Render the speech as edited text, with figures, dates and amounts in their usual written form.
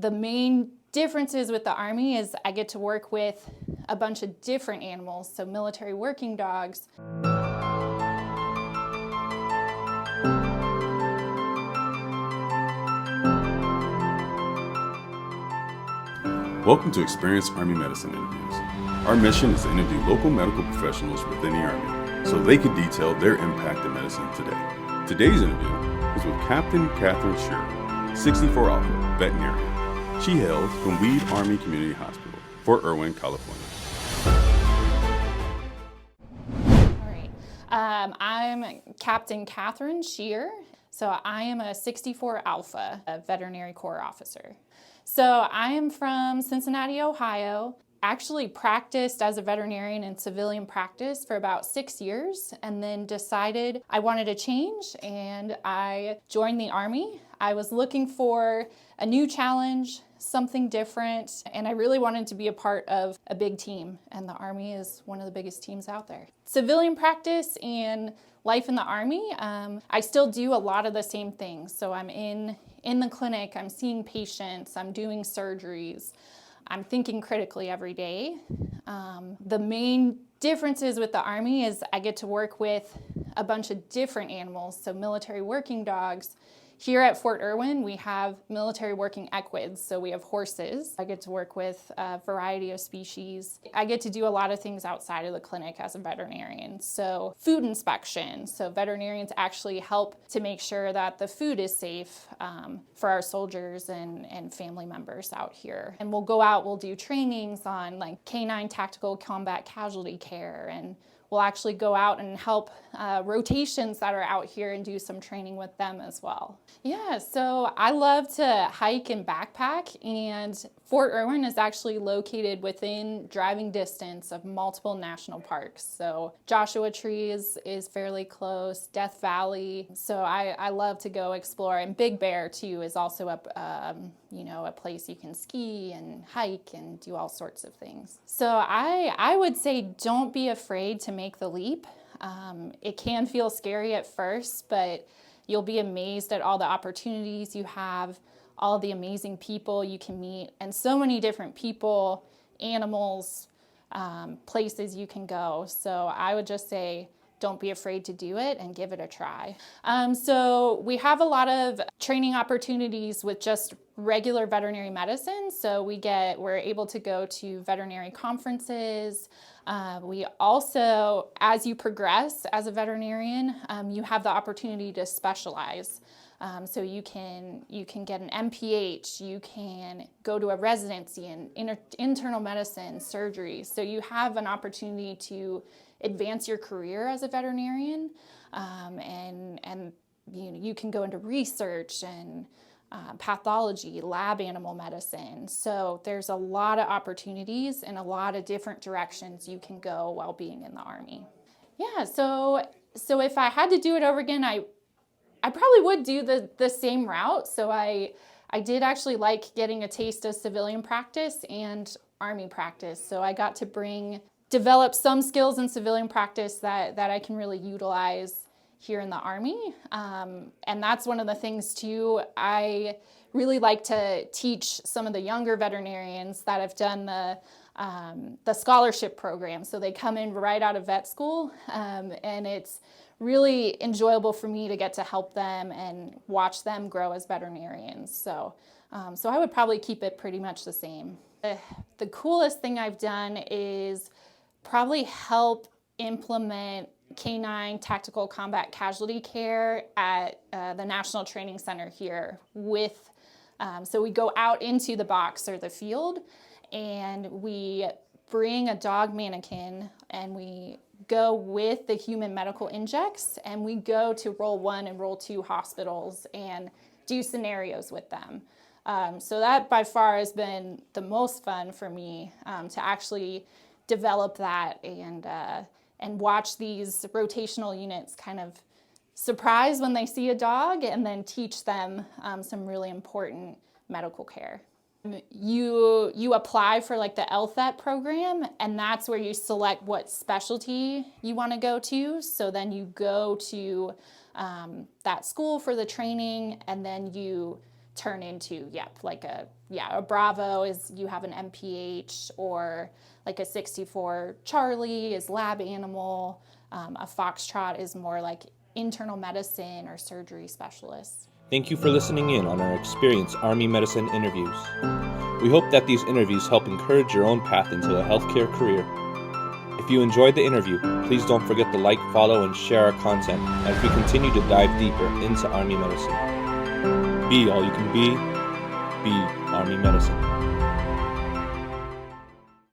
The main differences with the Army is I get to work with a bunch of different animals, so military working dogs. Welcome to Experience Army Medicine Interviews. Our mission is to interview local medical professionals within the Army so they can detail their impact in medicine today. Today's interview is with Captain Katherine Scherer, 64 Alpha, Veterinarian. She hails from Weed Army Community Hospital, Fort Irwin, California. All right, I'm Captain Katherine Scherer. So I am a 64 Alpha, a Veterinary Corps officer. So I am from Cincinnati, Ohio. Actually practiced as a veterinarian in civilian practice for about 6 years and then decided I wanted a change and I joined the Army. I was looking for a new challenge, something different, and I really wanted to be a part of a big team, and the Army is one of the biggest teams out there. Civilian practice and life in the Army, I still do a lot of the same things. So I'm in the clinic, I'm seeing patients, I'm doing surgeries, I'm thinking critically every day. The main differences with the Army is I get to work with a bunch of different animals, so military working dogs. Here at Fort Irwin, we have military working equids, so we have horses. I get to work with a variety of species. I get to do a lot of things outside of the clinic as a veterinarian. So food inspection, so veterinarians actually help to make sure that the food is safe for our soldiers and family members out here. And we'll go out, we'll do trainings on like canine tactical combat casualty care, and we'll actually go out and help rotations that are out here and do some training with them as well. Yeah, so I love to hike and backpack, and Fort Irwin is actually located within driving distance of multiple national parks. So Joshua Tree is fairly close, Death Valley. So I love to go explore, and Big Bear too is also a place you can ski and hike and do all sorts of things. So I would say don't be afraid to make the leap. It can feel scary at first, but you'll be amazed at all the opportunities you have, all the amazing people you can meet, and so many different people, animals, places you can go. So I would just say, don't be afraid to do it and give it a try. So we have a lot of training opportunities with just regular veterinary medicine. So we're able to go to veterinary conferences. We also, as you progress as a veterinarian, you have the opportunity to specialize. So you can get an MPH, you can go to a residency in internal medicine, surgery. So you have an opportunity to advance your career as a veterinarian, and you can go into research and pathology, lab animal medicine. So there's a lot of opportunities and a lot of different directions you can go while being in the Army. Yeah, so if I had to do it over again, I probably would do the same route. So I did actually like getting a taste of civilian practice and Army practice. So I got to develop some skills in civilian practice that I can really utilize here in the Army. And that's one of the things too. I really like to teach some of the younger veterinarians that have done the scholarship program. So they come in right out of vet school, and it's really enjoyable for me to get to help them and watch them grow as veterinarians. So I would probably keep it pretty much the same. The coolest thing I've done is probably help implement canine tactical combat casualty care at the National Training Center here so we go out into the box or the field, and we bring a dog mannequin and we go with the human medical injects, and we go to Role 1 and Role 2 hospitals and do scenarios with them. So that by far has been the most fun for me, to actually develop that and watch these rotational units kind of surprise when they see a dog and then teach them some really important medical care. You apply for like the LTHET program, and that's where you select what specialty you want to go to. So then you go to that school for the training, and then you turn into, a Bravo is you have an MPH, or like a 64 Charlie is lab animal. A Foxtrot is more like internal medicine or surgery specialist. Thank you for listening in on our Experience Army Medicine interviews. We hope that these interviews help encourage your own path into a healthcare career. If you enjoyed the interview, please don't forget to like, follow, and share our content as we continue to dive deeper into Army Medicine. Be all you can be Army Medicine.